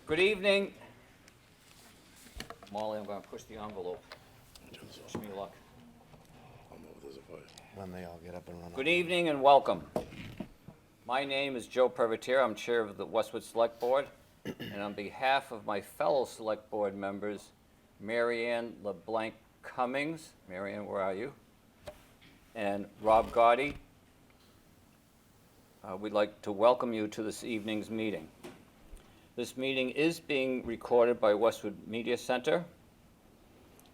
Good evening. Molly, I'm going to push the envelope. Wish me luck. When they all get up and run. Good evening and welcome. My name is Joe Privateer. I'm chair of the Westwood Select Board. And on behalf of my fellow Select Board members, Marianne LeBlanc Cummings, Marianne, where are you? And Rob Gotti, we'd like to welcome you to this evening's meeting. This meeting is being recorded by Westwood Media Center,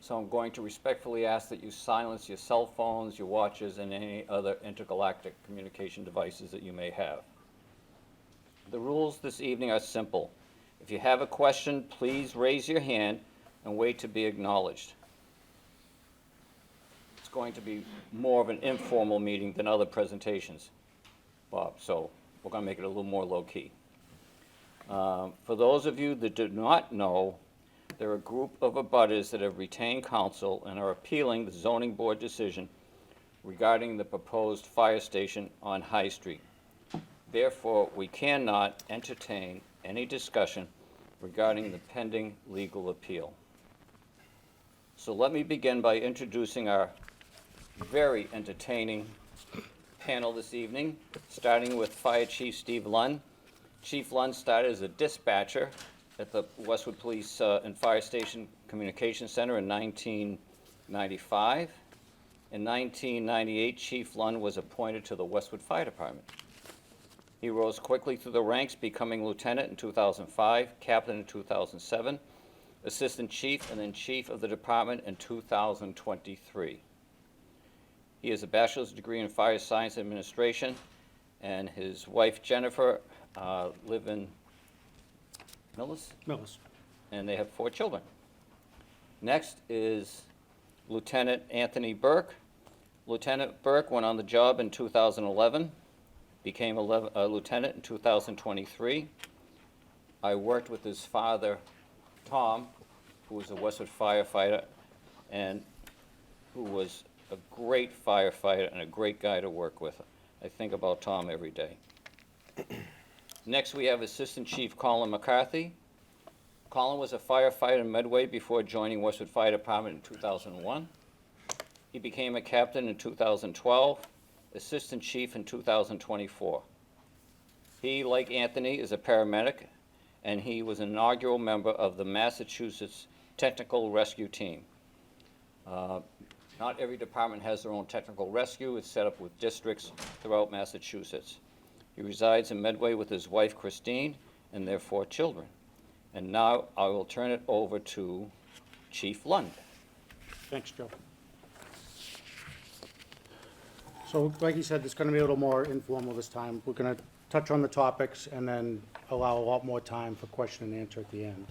so I'm going to respectfully ask that you silence your cell phones, your watches, and any other intergalactic communication devices that you may have. The rules this evening are simple. If you have a question, please raise your hand and wait to be acknowledged. It's going to be more of an informal meeting than other presentations, Bob, so we're going to make it a little more low-key. For those of you that do not know, there are a group of abutters that have retained counsel and are appealing the zoning board decision regarding the proposed fire station on High Street. Therefore, we cannot entertain any discussion regarding the pending legal appeal. So let me begin by introducing our very entertaining panel this evening, starting with Fire Chief Steve Lund. Chief Lund started as a dispatcher at the Westwood Police and Fire Station Communication Center in 1995. In 1998, Chief Lund was appointed to the Westwood Fire Department. He rose quickly through the ranks, becoming lieutenant in 2005, captain in 2007, assistant chief, and then chief of the department in 2023. He has a bachelor's degree in fire science administration, and his wife Jennifer live in Millis, and they have 4 children. Next is Lieutenant Anthony Burke. Lieutenant Burke went on the job in 2011, became a lieutenant in 2023. I worked with his father, Tom, who was a Westwood firefighter and who was a great firefighter and a great guy to work with. I think about Tom every day. Next, we have Assistant Chief Colin McCarthy. Colin was a firefighter in Medway before joining Westwood Fire Department in 2001. He became a captain in 2012, Assistant Chief in 2024. He, like Anthony, is a paramedic, and he was an inaugural member of the Massachusetts Technical Rescue Team. Not every department has their own technical rescue. It's set up with districts throughout Massachusetts. He resides in Medway with his wife, Christine, and their 4 children. And now I will turn it over to Chief Lund. Thanks, Joe. So, like you said, it's going to be a little more informal this time. We're going to touch on the topics and then allow a lot more time for question and answer at the end.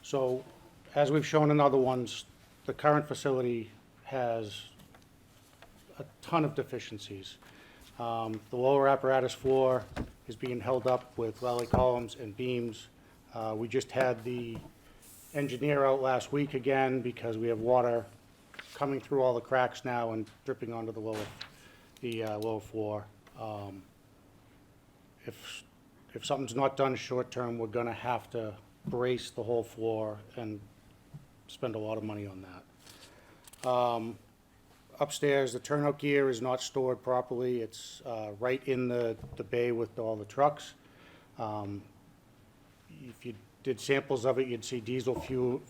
So, as we've shown in other ones, the current facility has a ton of deficiencies. The lower apparatus floor is being held up with lally columns and beams. We just had the engineer out last week again because we have water coming through all the cracks now and dripping onto the lower floor. If something's not done short term, we're gonna have to brace the whole floor and spend a lot of money on that. Upstairs, the turnout gear is not stored properly. It's right in the bay with all the trucks. If you did samples of it, you'd see diesel fuel,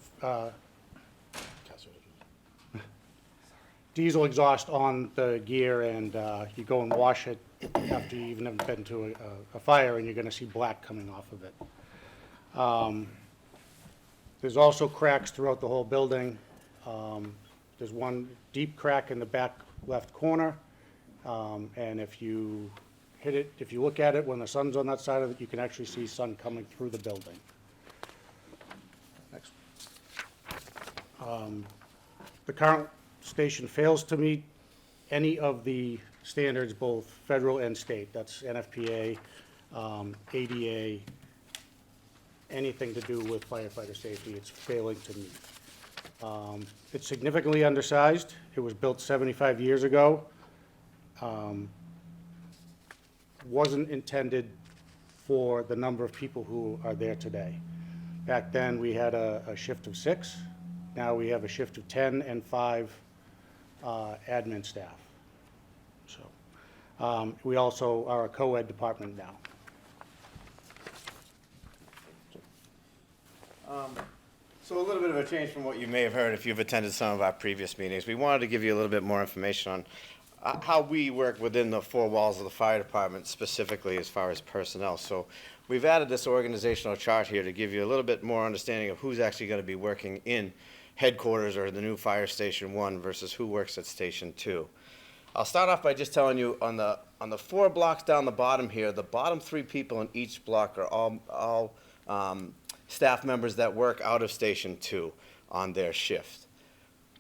diesel exhaust on the gear, and you go and wash it after you even have been to a fire, and you're going to see black coming off of it. There's also cracks throughout the whole building. There's one deep crack in the back left corner, and if you hit it, if you look at it when the sun's on that side of it, you can actually see sun coming through the building. Next. The current station fails to meet any of the standards, both federal and state. That's NFPA, ADA, anything to do with firefighter safety, it's failing to meet. It's significantly undersized. It was built 75 years ago. Wasn't intended for the number of people who are there today. Back then, we had a shift of 6. Now we have a shift of 10 and 5 admin staff. So we also are a co-ed department now. So a little bit of a change from what you may have heard if you've attended some of our previous meetings. We wanted to give you a little bit more information on how we work within the four walls of the fire department, specifically as far as personnel. So we've added this organizational chart here to give you a little bit more understanding of who's actually going to be working in headquarters or the new Fire Station 1 versus who works at Station 2. I'll start off by just telling you on the 4 blocks down the bottom here, the bottom 3 people in each block are all staff members that work out of Station 2 on their shift.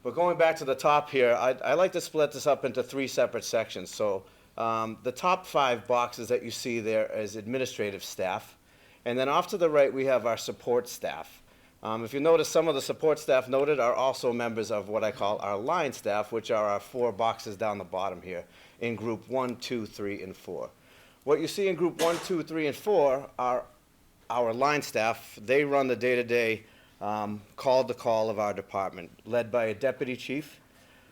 But going back to the top here, I like to split this up into 3 separate sections. So the top 5 boxes that you see there is administrative staff. And then off to the right, we have our support staff. If you notice, some of the support staff noted are also members of what I call our line staff, which are our 4 boxes down the bottom here in group 1, 2, 3, and 4. What you see in group 1, 2, 3, and 4 are our line staff. They run the day-to-day call-to-call of our department, led by a deputy chief,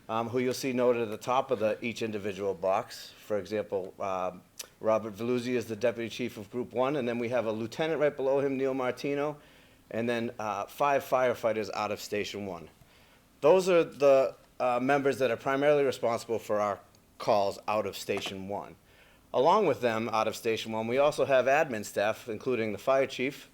who you'll see noted at the top of each individual box. For example, Robert Veluzzi is the deputy chief of Group 1, and then we have a lieutenant right below him, Neil Martino, and then 5 firefighters out of Station 1. Those are the members that are primarily responsible for our calls out of Station 1. Along with them, out of Station 1, we also have admin staff, including the fire chief,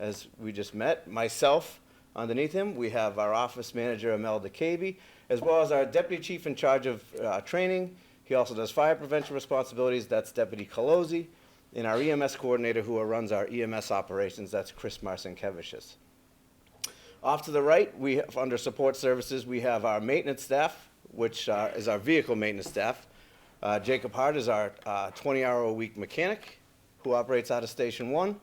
as we just met, myself underneath him. We have our office manager, Imelda Caby, as well as our deputy chief in charge of training. He also does fire prevention responsibilities. That's Deputy Colozzi. And our EMS coordinator, who runs our EMS operations, that's Chris Marcinkevicius. Off to the right, we have, under support services, we have our maintenance staff, which is our vehicle maintenance staff. Jacob Hart is our 20-hour-a-week mechanic who operates out of Station 1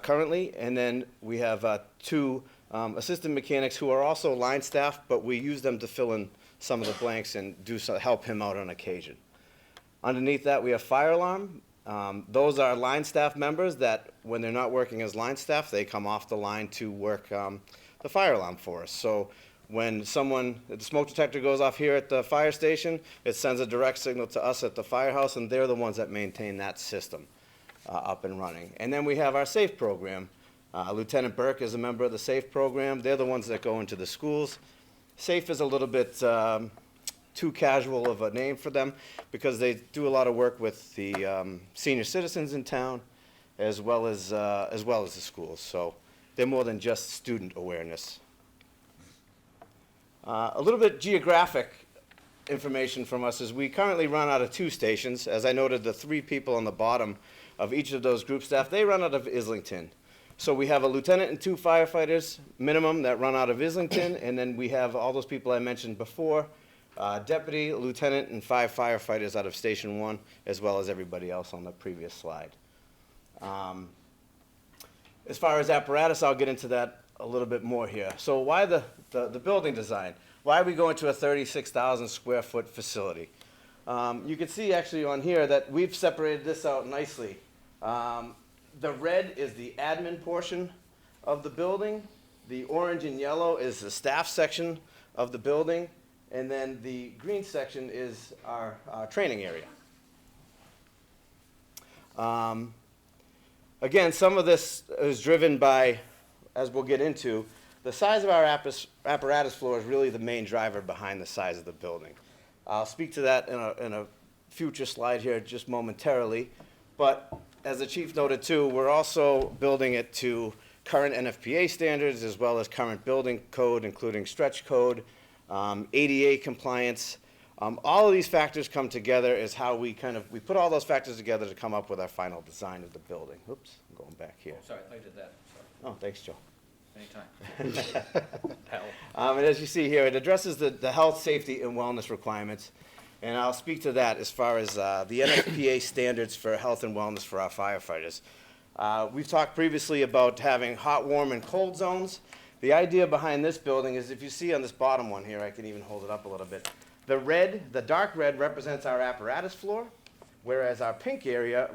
currently. And then we have 2 assistant mechanics who are also line staff, but we use them to fill in some of the blanks and help him out on occasion. Underneath that, we have fire alarm. Those are line staff members that, when they're not working as line staff, they come off the line to work the fire alarm for us. So when the smoke detector goes off here at the fire station, it sends a direct signal to us at the firehouse, and they're the ones that maintain that system up and running. And then we have our SAFE program. Lieutenant Burke is a member of the SAFE program. They're the ones that go into the schools. SAFE is a little bit too casual of a name for them because they do a lot of work with the senior citizens in town as well as the schools. So they're more than just student awareness. A little bit geographic information from us is we currently run out of 2 stations. As I noted, the 3 people on the bottom of each of those group staff, they run out of Islington. So we have a lieutenant and 2 firefighters minimum that run out of Islington, and then we have all those people I mentioned before, deputy, lieutenant, and 5 firefighters out of Station 1, as well as everybody else on the previous slide. As far as apparatus, I'll get into that a little bit more here. So why the building design? Why are we going to a 36,000 square foot facility? You can see actually on here that we've separated this out nicely. The red is the admin portion of the building. The orange and yellow is the staff section of the building. And then the green section is our training area. Again, some of this is driven by, as we'll get into, the size of our apparatus floor is really the main driver behind the size of the building. I'll speak to that in a future slide here just momentarily. But as the chief noted too, we're also building it to current NFPA standards as well as current building code, including stretch code, ADA compliance. All of these factors come together is how we put all those factors together to come up with our final design of the building. Oops, I'm going back here. Sorry, I did that. Sorry. Oh, thanks, Joe. Anytime. Hell. And as you see here, it addresses the health, safety, and wellness requirements. And I'll speak to that as far as the NFPA standards for health and wellness for our firefighters. We've talked previously about having hot, warm, and cold zones. The idea behind this building is, if you see on this bottom one here, I can even hold it up a little bit. The dark red represents our apparatus floor, whereas our pink area,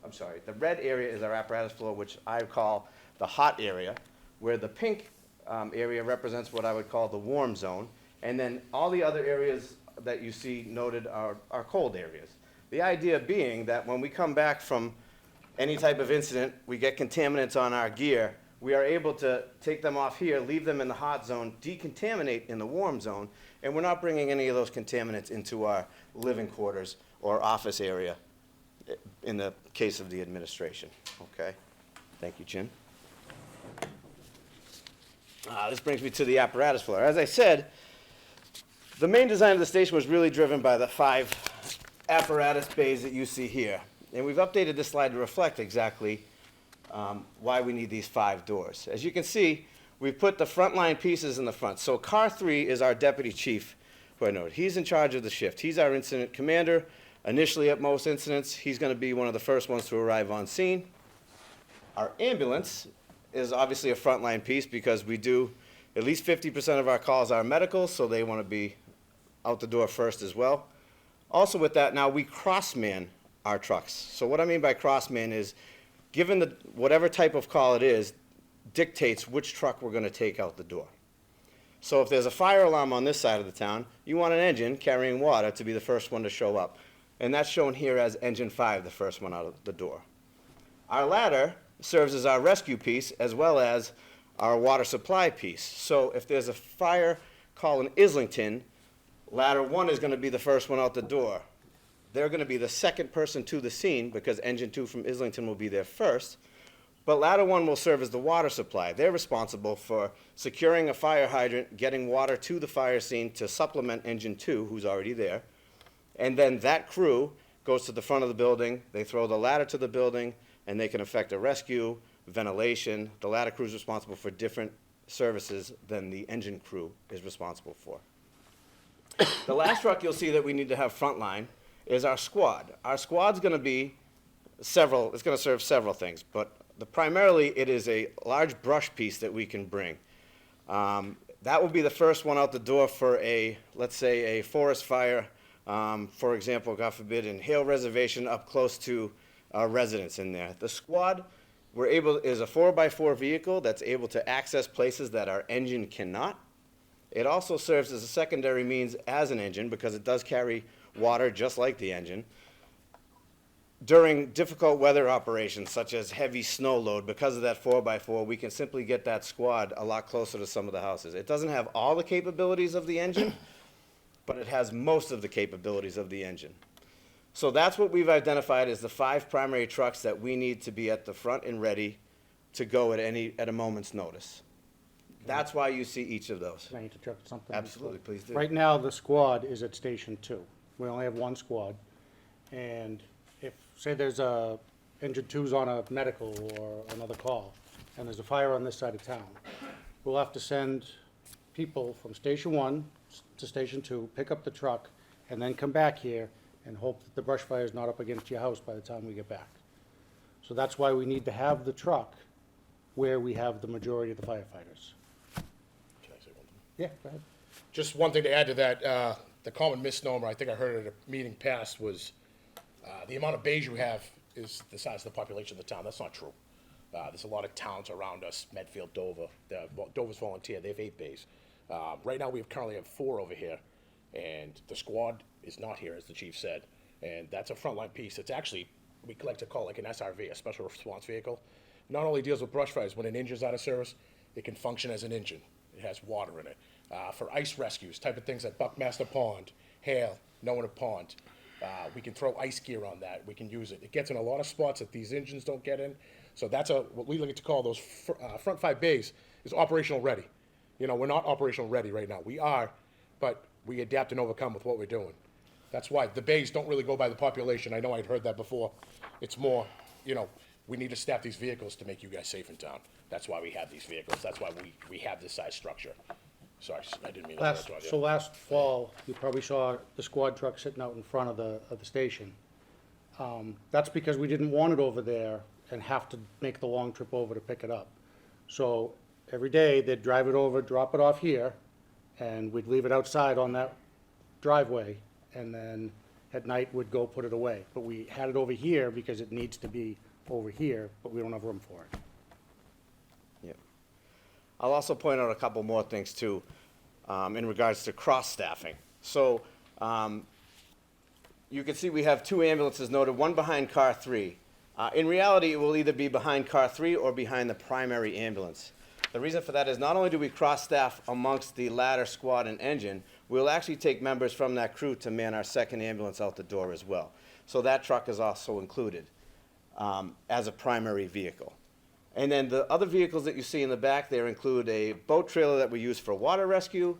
I'm sorry, the red area is our apparatus floor, which I call the hot area, where the pink area represents what I would call the warm zone. And then all the other areas that you see noted are cold areas. The idea being that when we come back from any type of incident, we get contaminants on our gear, we are able to take them off here, leave them in the hot zone, decontaminate in the warm zone, and we're not bringing any of those contaminants into our living quarters or office area in the case of the administration, okay? Thank you, Chin. This brings me to the apparatus floor. As I said, the main design of the station was really driven by the 5 apparatus bays that you see here. And we've updated this slide to reflect exactly why we need these 5 doors. As you can see, we've put the frontline pieces in the front. So car 3 is our deputy chief, who I noted. He's in charge of the shift. He's our incident commander. Initially, at most incidents, he's going to be one of the first ones to arrive on scene. Our ambulance is obviously a frontline piece because we do at least 50% of our calls are medical, so they want to be out the door first as well. Also with that, now we cross-man our trucks. So what I mean by cross-man is, given whatever type of call it is, dictates which truck we're going to take out the door. So if there's a fire alarm on this side of the town, you want an engine carrying water to be the first one to show up. And that's shown here as engine 5, the first one out of the door. Our ladder serves as our rescue piece as well as our water supply piece. So if there's a fire call in Islington, ladder 1 is going to be the first one out the door. They're going to be the second person to the scene because engine 2 from Islington will be there first. But ladder 1 will serve as the water supply. They're responsible for securing a fire hydrant, getting water to the fire scene to supplement engine 2, who's already there. And then that crew goes to the front of the building, they throw the ladder to the building, and they can effect a rescue, ventilation. The ladder crew is responsible for different services than the engine crew is responsible for. The last truck you'll see that we need to have frontline is our squad. Our squad's going to be it's going to serve several things, but primarily it is a large brush piece that we can bring. That will be the first one out the door for let's say a forest fire, for example, God forbid, in Hale Reservation up close to our residents in there. The squad is a 4x4 vehicle that's able to access places that our engine cannot. It also serves as a secondary means as an engine because it does carry water just like the engine. During difficult weather operations, such as heavy snow load, because of that 4x4, we can simply get that squad a lot closer to some of the houses. It doesn't have all the capabilities of the engine, but it has most of the capabilities of the engine. So that's what we've identified as the 5 primary trucks that we need to be at the front and ready to go at a moment's notice. That's why you see each of those. Can I interject something? Absolutely, please do. Right now, the squad is at Station 2. We only have 1 squad. And if, say there's engine 2's on a medical or another call, and there's a fire on this side of town, we'll have to send people from Station 1 to Station 2, pick up the truck, and then come back here and hope that the brush fire is not up against your house by the time we get back. So that's why we need to have the truck where we have the majority of the firefighters. Can I say one thing? Yeah, go ahead. Just one thing to add to that, the common misnomer, I think I heard at a meeting past, was the amount of bays you have is the size of the population of the town. That's not true. There's a lot of towns around us, Medfield, Dover. Dover's volunteer, they have 8 bays. Right now, we currently have 4 over here, and the squad is not here, as the chief said, and that's a frontline piece. It's actually, we like to call it like an SRV, a special response vehicle. Not only deals with brush fires, when an engine's out of service, it can function as an engine. It has water in it. For ice rescues, type of things at Buckmaster Pond, Hale, Nona Pond, we can throw ice gear on that. We can use it. It gets in a lot of spots that these engines don't get in. So that's what we like to call those front 5 bays is operational ready. You know, we're not operational ready right now. We are, but we adapt and overcome with what we're doing. That's why the bays don't really go by the population. I know I'd heard that before. It's more, you know, we need to staff these vehicles to make you guys safe in town. That's why we have these vehicles. That's why we have this size structure. Sorry, I didn't mean to interrupt you. So last fall, you probably saw the squad truck sitting out in front of the station. That's because we didn't want it over there and have to make the long trip over to pick it up. So every day, they'd drive it over, drop it off here, and we'd leave it outside on that driveway. And then at night would go put it away. But we had it over here because it needs to be over here, but we don't have room for it. Yep. I'll also point out a couple more things too, in regards to cross-staffing. So, you can see we have 2 ambulances noted, one behind car 3. In reality, it will either be behind car 3 or behind the primary ambulance. The reason for that is not only do we cross-staff amongst the ladder, squad, and engine, we'll actually take members from that crew to man our second ambulance out the door as well. So that truck is also included as a primary vehicle. And then the other vehicles that you see in the back there include a boat trailer that we use for water rescue,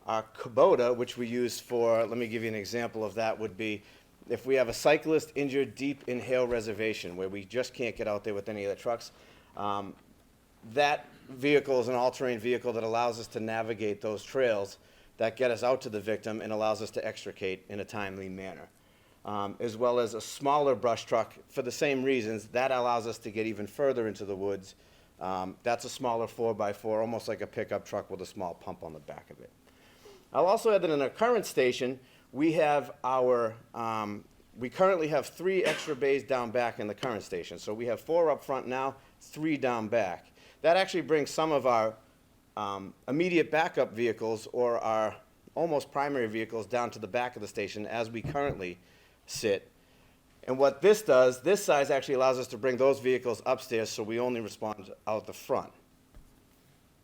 our Kubota, which we use for, let me give you an example of that, would be if we have a cyclist injured deep in Hale Reservation where we just can't get out there with any of the trucks, that vehicle is an all-terrain vehicle that allows us to navigate those trails that get us out to the victim and allows us to extricate in a timely manner. As well as a smaller brush truck for the same reasons. That allows us to get even further into the woods. That's a smaller 4x4, almost like a pickup truck with a small pump on the back of it. I'll also add that in our current station, we have our, we currently have 3 extra bays down back in the current station. So we have 4 up front now, 3 down back. That actually brings some of our immediate backup vehicles or our almost primary vehicles down to the back of the station as we currently sit. And what this does, this size actually allows us to bring those vehicles upstairs so we only respond out the front.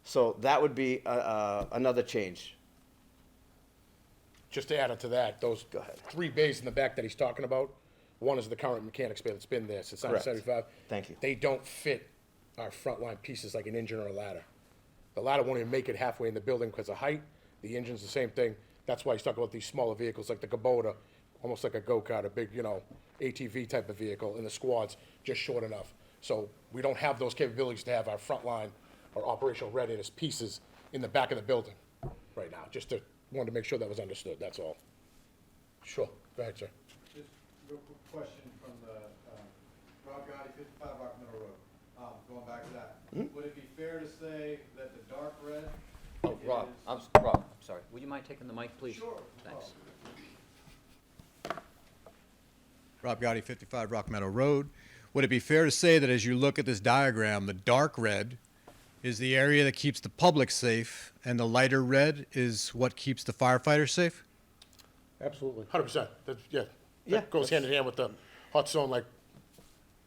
So that would be another change. Just to add to that, those Go ahead. 3 bays in the back that he's talking about, one is the current mechanics bay that's been there since Correct. 1975. Thank you. They don't fit our frontline pieces like an engine or a ladder. The ladder won't even make it halfway in the building because of height. The engine's the same thing. That's why he's talking about these smaller vehicles like the Kubota, almost like a go-kart, a big, ATV type of vehicle, and the squad's just short enough. So we don't have those capabilities to have our frontline or operational readiness pieces in the back of the building right now. Wanted to make sure that was understood, that's all. Sure, go ahead, sir. Just real quick question from the, Rob Gotti, 55 Rock Middle Road. Going back to that, would it be fair to say that the dark red Oh, Rob, is- Rob, I'm sorry. Would you mind taking the mic, please? Sure. Thanks. Rob Gotti, 55 Rock Meadow Road. Would it be fair to say that as you look at this diagram, the dark red is the area that keeps the public safe, and the lighter red is what keeps the firefighters safe? Absolutely. 100%, Yeah, that goes hand in hand with the hot zone like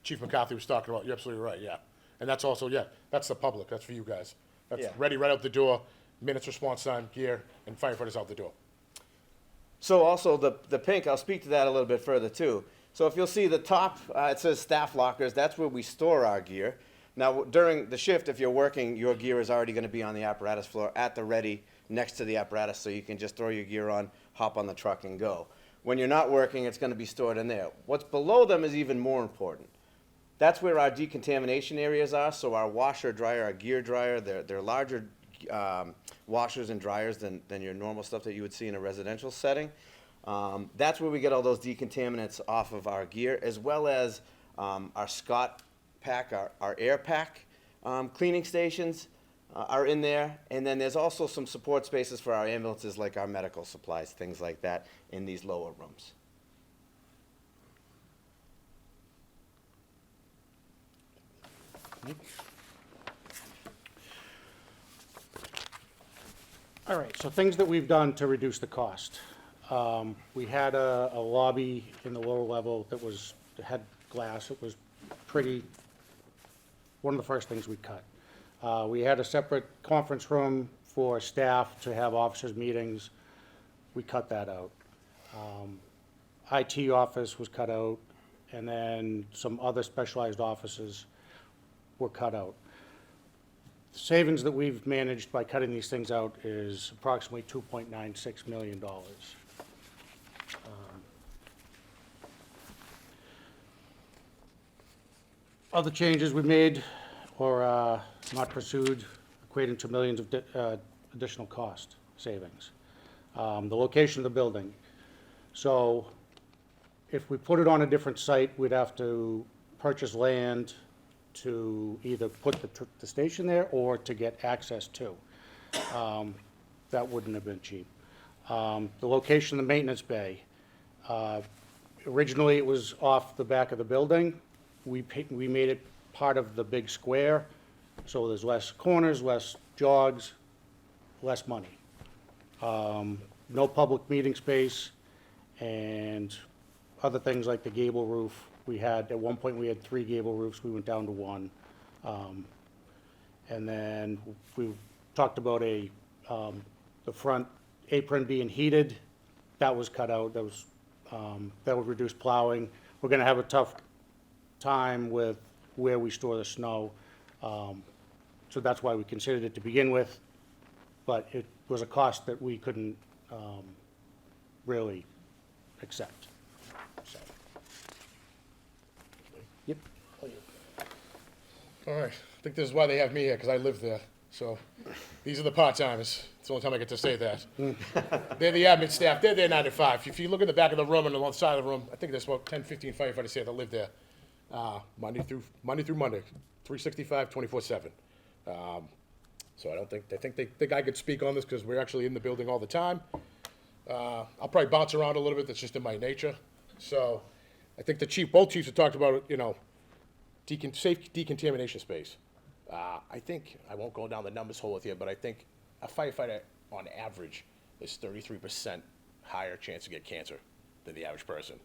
Chief McCarthy was talking about, you're absolutely right, yeah. And that's also, that's the public, that's for you guys. That's Yeah. ready right out the door, minutes response time, gear, and firefighters out the door. So also the pink, I'll speak to that a little bit further too. So if you'll see the top, it says staff lockers, that's where we store our gear. Now, during the shift, if you're working, your gear is already gonna be on the apparatus floor at the ready, next to the apparatus, so you can just throw your gear on, hop on the truck and go. When you're not working, it's gonna be stored in there. What's below them is even more important. That's where our decontamination areas are, so our washer, dryer, our gear dryer, they're larger washers and dryers than your normal stuff that you would see in a residential setting. That's where we get all those decontaminants off of our gear, as well as our Scott pack, our air pack cleaning stations are in there. And then there's also some support spaces for our ambulances, like our medical supplies, things like that, in these lower rooms. All right, so things that we've done to reduce the cost. We had a lobby in the lower level that had glass. It was pretty, one of the first things we cut. We had a separate conference room for staff to have officers' meetings. We cut that out. IT office was cut out, and then some other specialized offices were cut out. The savings that we've managed by cutting these things out is approximately $2.96 million. Other changes we made or not pursued equating to millions of additional cost savings. The location of the building. So if we put it on a different site, we'd have to purchase land to either put the station there or to get access to. That wouldn't have been cheap. The location of the maintenance bay. Originally, it was off the back of the building. We made it part of the big square, so there's less corners, less jogs, less money. No public meeting space, and other things like the gable roof. At one point, we had 3 gable roofs, we went down to 1. And then we talked about the front apron being heated. That was cut out, that would reduce plowing. We're gonna have a tough time with where we store the snow. So that's why we considered it to begin with, but it was a cost that we couldn't really accept. So. Yep. All right, I think this is why they have me here, because I live there. So these are the part-timers. It's the only time I get to say that. They're the admin staff. They're there 9 to 5. If you look in the back of the room and on the side of the room, I think there's about 10, 15 firefighters here that live there, Monday through Monday, 365, 24/7. So I think they think I could speak on this because we're actually in the building all the time. I'll probably bounce around a little bit. That's just in my nature. So I think both chiefs have talked about, safe decontamination space. I think, I won't go down the numbers hole with you, but I think a firefighter on average is 33% higher chance to get cancer than the average person.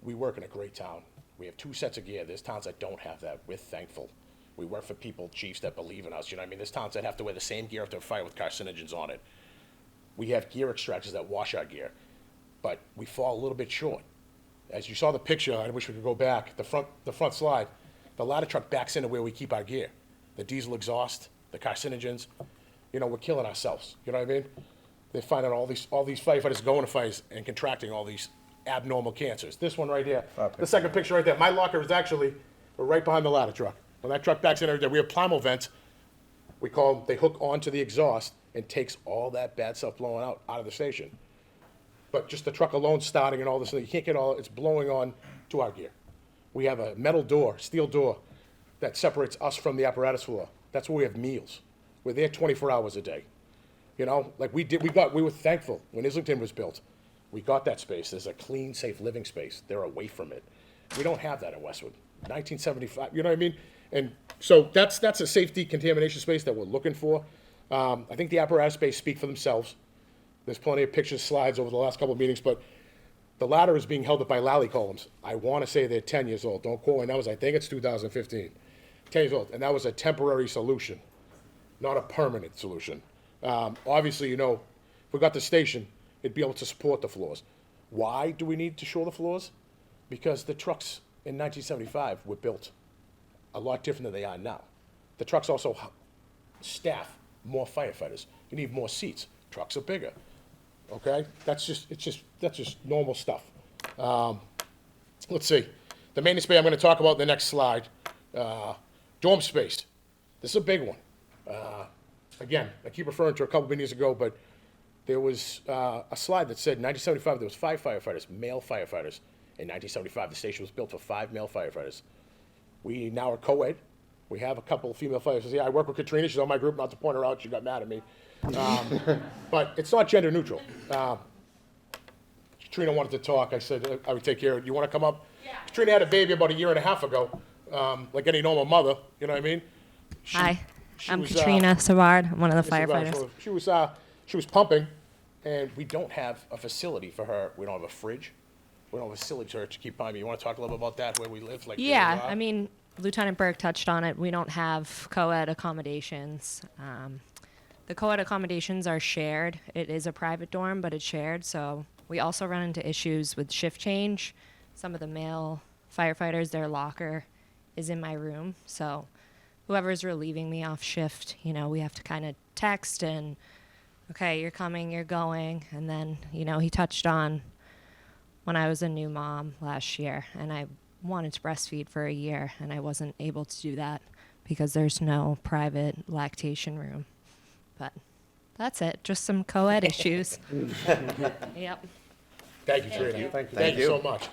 We work in a great town. We have 2 sets of gear. There's towns that don't have that. We're thankful. We work for people, chiefs, that believe in us. You know what I mean? There's towns that have to wear the same gear after a fire with carcinogens on it. We have gear extractors that wash our gear, but we fall a little bit short. As you saw the picture, I wish we could go back, the front slide, the ladder truck backs into where we keep our gear. The diesel exhaust, the carcinogens, we're killing ourselves. You know what I mean? They're finding all these firefighters going to fires and contracting all these abnormal cancers. This one right here, the second picture right there, my locker is actually right behind the ladder truck. When that truck backs in every day, we have Plymouth vents. We call them, they hook onto the exhaust and takes all that bad stuff blowing out of the station. But just the truck alone starting and all this, you can't get it's blowing on to our gear. We have a metal door, steel door, that separates us from the apparatus floor. That's where we have meals. We're there 24 hours a day. We were thankful when Islington was built. We got that space. There's a clean, safe living space. They're away from it. We don't have that in Westwood. 1975, you know what I mean? And so that's a safety contamination space that we're looking for. I think the apparatus space speak for themselves. There's plenty of pictures, slides over the last couple of meetings, but the ladder is being held up by Lally columns. I want to say they're 10 years old. Don't quote me. That was, I think it's 2015. 10 years old. And that was a temporary solution, not a permanent solution. Obviously, if we got the station, it'd be able to support the floors. Why do we need to shore the floors? Because the trucks in 1975 were built a lot different than they are now. The trucks also staff more firefighters. You need more seats. Trucks are bigger. Okay? That's just normal stuff. Let's see. The maintenance bay I'm going to talk about in the next slide. Dorm space. This is a big one. Again, I keep referring to a couple meetings ago, but there was a slide that said in 1975 there was 5 firefighters, male firefighters. In 1975, the station was built for 5 male firefighters. We now are co-ed. We have a couple of female firefighters. Yeah, I work with Katrina. She's on my group. Not to point her out. She got mad at me. But it's not gender neutral. Katrina wanted to talk. I said I would take care of it. You want to come up? Yeah. Katrina had a baby about 1.5 years ago, like any normal mother. You know what I mean? Hi, I'm Katrina Savard. I'm one of the firefighters. So she was pumping, and we don't have a facility for her. We don't have a fridge. We don't have a facility for her to keep pumping. You want to talk a little bit about that, where we live? Yeah, I mean, Lieutenant Burke touched on it. We don't have co-ed accommodations. The co-ed accommodations are shared. It is a private dorm, but it's shared. So we also run into issues with shift change. Some of the male firefighters, their locker is in my room. So whoever's relieving me off shift, we have to kind of text and, okay, you're coming, you're going. And then, he touched on when I was a new mom last year and I wanted to breastfeed for 1 year and I wasn't able to do that because there's no private lactation room. But that's it. Just some co-ed issues. Yep. Thank you, Trina. Thank you. So much.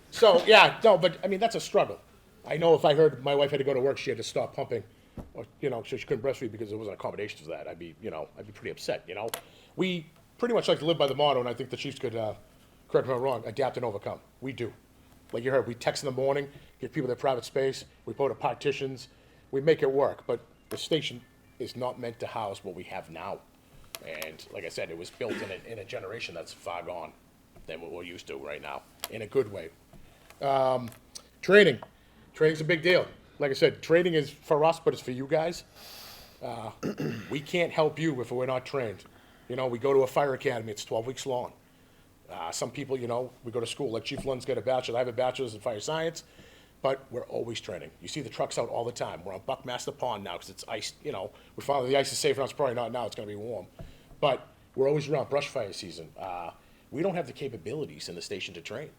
So, yeah, no, but, that's a struggle. I know if I heard my wife had to go to work, she had to stop pumping, or, so she couldn't breastfeed because there wasn't accommodations for that. I'd be pretty upset, We pretty much like to live by the motto, and I think the chiefs could correct me if I'm wrong, adapt and overcome. We do. Like you heard, we text in the morning, give people their private space, we put up partitions, we make it work, but the station is not meant to house what we have now. And like I said, it was built in a generation that's far gone than what we're used to right now, in a good way. Training. Training's a big deal. Like I said, training is for us, but it's for you guys. We can't help you if we're not trained. You know, we go to a fire academy, it's 12 weeks long. Some people, you know, we go to school, like Chief Lund's got a bachelor's, I have a bachelor's in fire science, but we're always training. You see the trucks out all the time. We're on Buckmaster Pond now because it's ice, you know, we found the ice is safe now, it's probably not now, it's gonna be warm. But we're always around brush fire season. We don't have the capabilities in the station to train.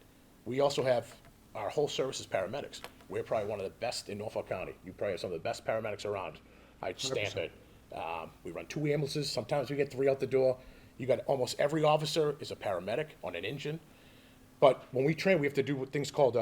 We also have, our whole service is paramedics. We're probably one of the best in Norfolk County. You probably have some of the best paramedics around. I'd stamp it. We run 2 ambulances, sometimes we get 3 out the door. You got almost every officer is a paramedic on an engine. But when we train, we have to do things called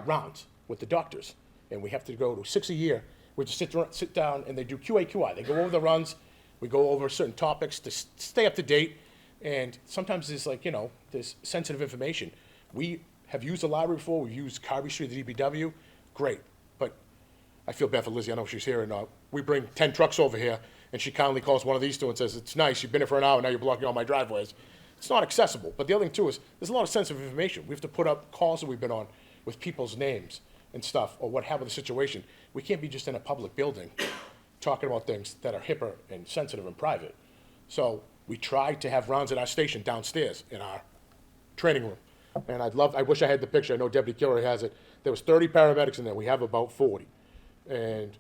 rounds with the doctors. And we have to go to 6 a year. We just sit down and they do QA/QI. They go over the runs. We go over certain topics to stay up to date. And sometimes there's like, you know, there's sensitive information. We have used the library before. We've used Carby Street, the DPW. Great. But I feel bad for Lizzie. I know she's here. And we bring 10 trucks over here. And she kindly calls one of these two and says, it's nice, you've been here for an hour, now you're blocking all my driveways. It's not accessible. But the other thing too is, there's a lot of sensitive information. We have to put up calls that we've been on with people's names and stuff, or what happened to the situation. We can't be just in a public building talking about things that are HIPAA and sensitive and private. So we try to have rounds at our station downstairs in our training room. And I wish I had the picture. I know Deputy Killer has it. There was 30 paramedics in there. We have about 40. And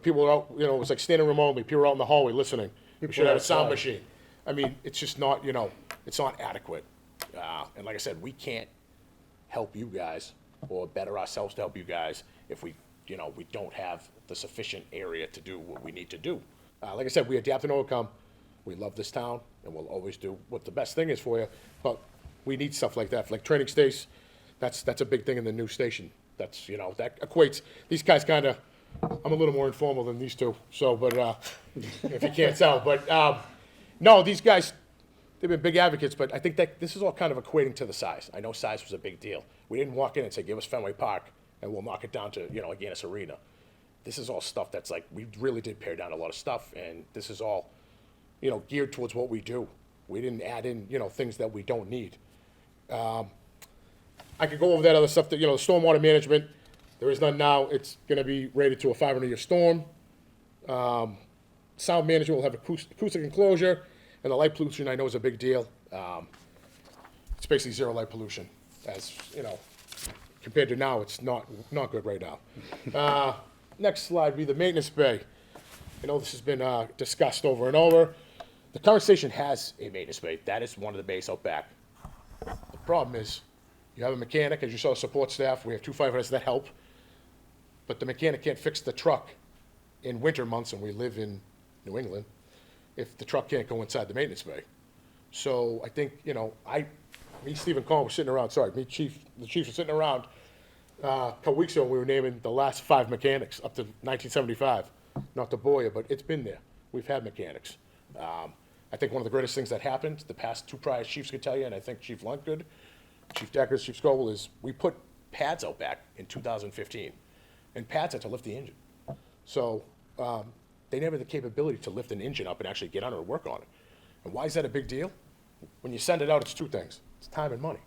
people were out, you know, it was like standing room only. People were out in the hallway listening. We should have a sound machine. I mean, it's just not, you know, it's not adequate. And like I said, we can't help you guys or better ourselves to help you guys if we, you know, we don't have the sufficient area to do what we need to do. Like I said, we adapt and overcome. We love this town and we'll always do what the best thing is for you. But we need stuff like that, like training stays. That's a big thing in the new station. That's, you know, that equates, these guys kind of, I'm a little more informal than these two, so, but, if you can't tell, but, no, these guys, they've been big advocates, but I think that this is all kind of equating to the size. I know size was a big deal. We didn't walk in and say, give us Fenway Park, and we'll knock it down to, you know, Agganis Arena. This is all stuff that's like, we really did pare down a lot of stuff, and this is all, you know, geared towards what we do. We didn't add in, you know, things that we don't need. I could go over that other stuff, that, you know, stormwater management. There is none now. It's gonna be rated to a 500-year storm. Sound management will have acoustic enclosure, and the light pollution I know is a big deal. It's basically zero light pollution, as, you know, compared to now, it's not good right now. Next slide would be the maintenance bay. I know this has been discussed over and over. The current station has a maintenance bay. That is one of the bays out back. The problem is, you have a mechanic, as you saw, support staff. We have 2 firefighters that help. But the mechanic can't fix the truck in winter months, and we live in New England, if the truck can't go inside the maintenance bay. So I think, you know, me, Stephen Cohen, were sitting around, the chief was sitting around a couple weeks ago, we were naming the last 5 mechanics up to 1975. Not to bore you, but it's been there. We've had mechanics. I think one of the greatest things that happened, the past 2 prior chiefs could tell you, and I think Chief Lunt could, Chief Deckers, Chief Scoble, is we put pads out back in 2015. And pads had to lift the engine. So they never had the capability to lift an engine up and actually get under and work on it. And why is that a big deal? When you send it out, it's 2 things. It's time and money.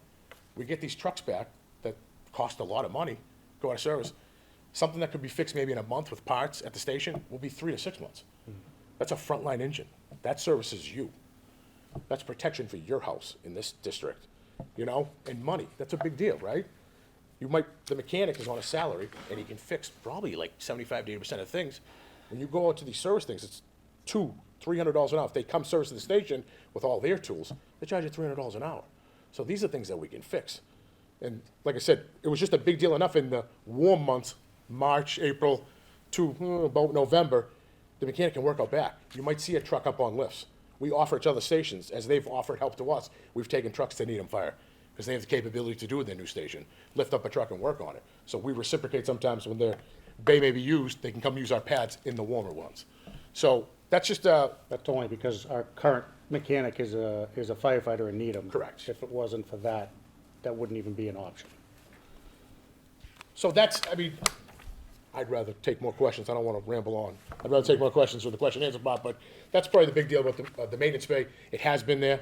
We get these trucks back that cost a lot of money, go out of service. Something that could be fixed maybe in a month with parts at the station will be 3 to 6 months. That's a frontline engine. That services you. That's protection for your house in this district, you know? And money, that's a big deal, right? The mechanic is on a salary, and he can fix probably like 75 to 80% of things. When you go out to these service things, it's $200-300 an hour. If they come service to the station with all their tools, they charge you $300 an hour. So these are things that we can fix. And like I said, it was just a big deal enough in the warm months, March, April, to about November, the mechanic can work out back. You might see a truck up on lifts. We offer each other stations, as they've offered help to us. We've taken trucks to Needham Fire, because they have the capability to do it in their new station, lift up a truck and work on it. So we reciprocate sometimes when their bay may be used, they can come use our pads in the warmer ones. So that's just, That's only because our current mechanic is a firefighter in Needham. Correct. If it wasn't for that, that wouldn't even be an option. So that's, I mean, I'd rather take more questions. I don't want to ramble on. I'd rather take more questions with the question and answer, Bob, but that's probably the big deal about the maintenance bay. It has been there.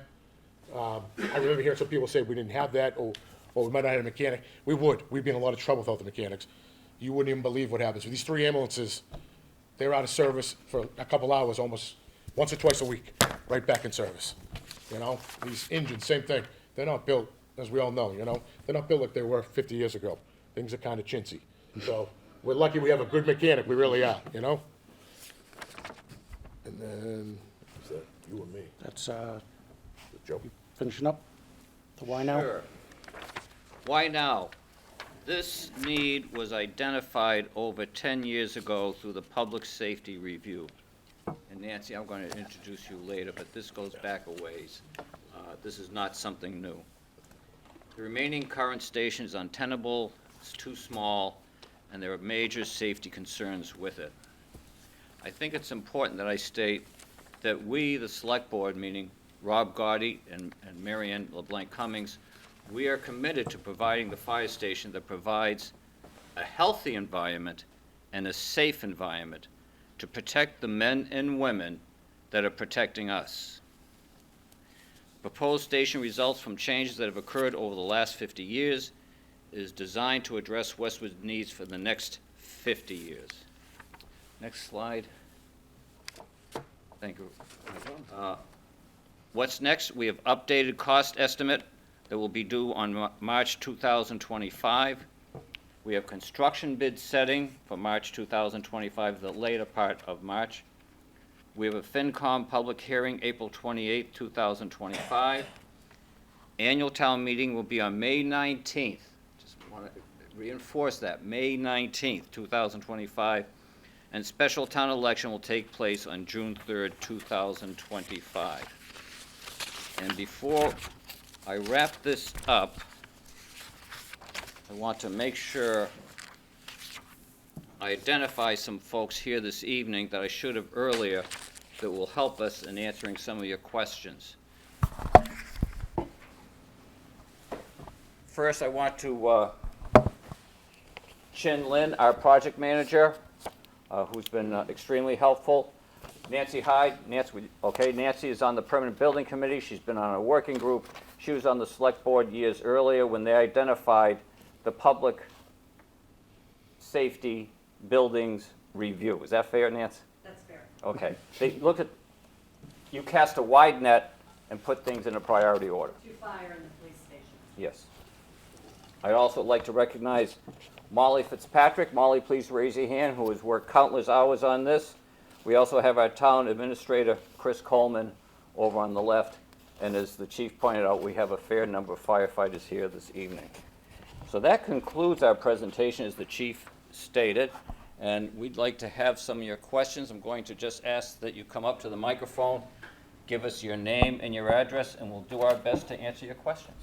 I remember hearing some people say we didn't have that, or we might not have a mechanic. We would. We'd be in a lot of trouble without the mechanics. You wouldn't even believe what happens. With these 3 ambulances, they're out of service for a couple hours, almost once or twice a week, right back in service. You know, these engines, same thing. They're not built, as we all know, you know, they're not built like they were 50 years ago. Things are kind of chintzy. So we're lucky we have a good mechanic. We really are, you know? And then, is that you or me? That's Joe? finishing up the why now? Sure. Why now? This need was identified over 10 years ago through the Public Safety Review. And Nancy, I'm going to introduce you later, but this goes back a ways. This is not something new. The remaining current station is untenable, it's too small, and there are major safety concerns with it. I think it's important that I state that we, the Select Board, meaning Rob Gotti and Mary Ann LeBlanc Cummings, we are committed to providing the fire station that provides a healthy environment and a safe environment to protect the men and women that are protecting us. Proposed station results from changes that have occurred over the last 50 years, is designed to address Westwood's needs for the next 50 years. Next slide. Thank you. What's next? We have updated cost estimate that will be due on March 2025. We have construction bid setting for March 2025, the later part of March. We have a FinCom public hearing April 28, 2025. Annual town meeting will be on May 19th. Just want to reinforce that, May 19th, 2025. And special town election will take place on June 3rd, 2025. And before I wrap this up, I want to make sure I identify some folks here this evening that I should have earlier that will help us in answering some of your questions. First, I want to Chin Lin, our project manager, who's been extremely helpful. Nancy Hyde, Nancy is on the Permanent Building Committee. She's been on a working group. She was on the Select Board years earlier when they identified the Public Safety Buildings Review. Is that fair, Nancy? That's fair. Okay. They look at, you cast a wide net and put things in a priority order. To fire in the police station. Yes. I'd also like to recognize Molly Fitzpatrick. Molly, please raise your hand, who has worked countless hours on this. We also have our town administrator, Chris Coleman, over on the left. And as the chief pointed out, we have a fair number of firefighters here this evening. So that concludes our presentation, as the chief stated. And we'd like to have some of your questions. I'm going to just ask that you come up to the microphone, give us your name and your address, and we'll do our best to answer your questions.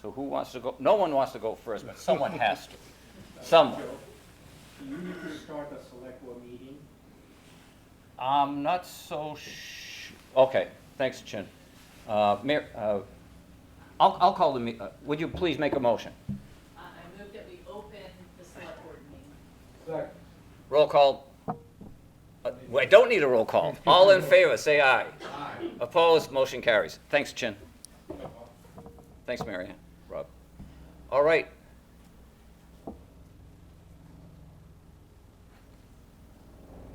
So who wants to go? No one wants to go first, but someone has to. Someone. Do you need to start a select board meeting? I'm not so okay, thanks, Chin. I'll call the would you please make a motion? I move that we open the select board meeting. Second. Roll call. I don't need a roll call. All in favor, say aye. Aye. Opposed, motion carries. Thanks, Chin. Thanks, Mary Ann. Rob. All right.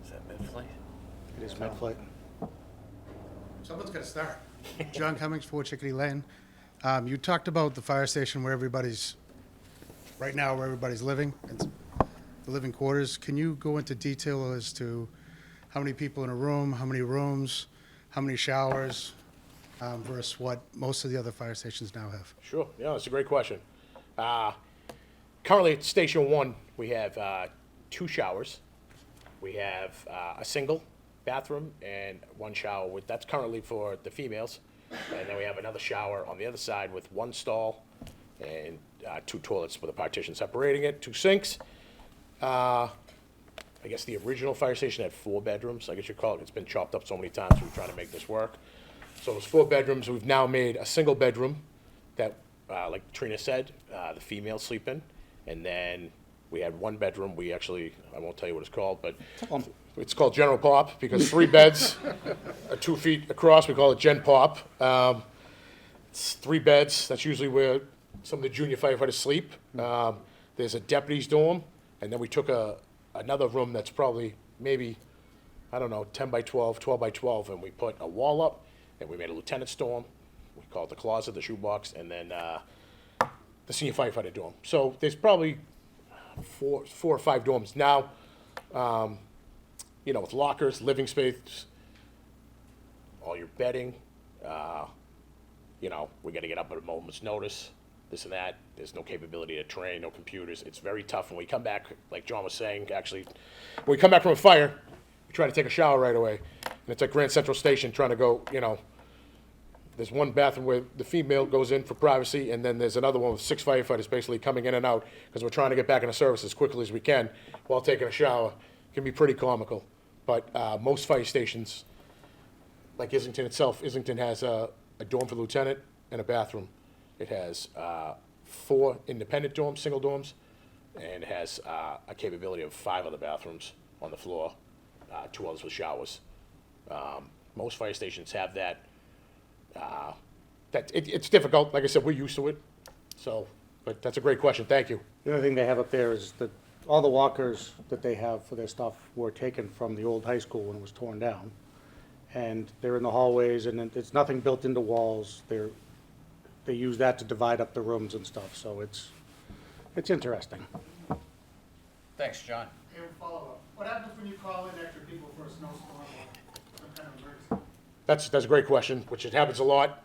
Is that mid-flight? It is mid-flight. Someone's got to start. John Cummings, 4 Chickadee Lane. You talked about the fire station where everybody's, right now where everybody's living, it's the living quarters. Can you go into detail as to how many people in a room, how many rooms, how many showers, versus what most of the other fire stations now have? Sure, yeah, that's a great question. Currently at Station 1, we have 2 showers. We have a single bathroom and 1 shower. That's currently for the females. And then we have another shower on the other side with 1 stall and 2 toilets with a partition separating it, 2 sinks. I guess the original fire station had 4 bedrooms, I guess you'd call it. It's been chopped up so many times, we're trying to make this work. So those 4 bedrooms, we've now made a single bedroom that like Trina said, the females sleep in, and then we had one bedroom, we actually, I won't tell you what it's called, but it's called General Pop, because 3 beds are 2 feet across, we call it Gen Pop. It's 3 beds, that's usually where some of the junior firefighters sleep. There's a deputy's dorm, and then we took another room that's probably maybe, I don't know, 10 by 12, 12 by 12, and we put a wall up, and we made a lieutenant's dorm. We call it the closet, the shoebox, and then the senior firefighter dorm. So there's probably 4 or 5 dorms now, you know, with lockers, living space, all your bedding. You know, we got to get up at a moment's notice, this and that. There's no capability to train, no computers. It's very tough. When we come back, like John was saying, actually, when we come back from a fire, we try to take a shower right away. And it's like Grand Central Station trying to go, you know, there's one bathroom where the female goes in for privacy, and then there's another one with 6 firefighters basically coming in and out because we're trying to get back into service as quickly as we can while taking a shower. It can be pretty comical. But most fire stations, like Islington itself, Islington has a dorm for the lieutenant and a bathroom. It has 4 independent dorms, single dorms, and it has a capability of 5 other bathrooms on the floor, 2 others with showers. Most fire stations have that. It's difficult. Like I said, we're used to it. So, but that's a great question. Thank you. The other thing they have up there is that all the walkers that they have for their stuff were taken from the old high school when it was torn down. And they're in the hallways, and it's nothing built into walls. They use that to divide up the rooms and stuff, so it's interesting. Thanks, John. Hey, follow-up. What happens when you call in extra people for a snowstorm or some kind of emergency? That's a great question, which it happens a lot.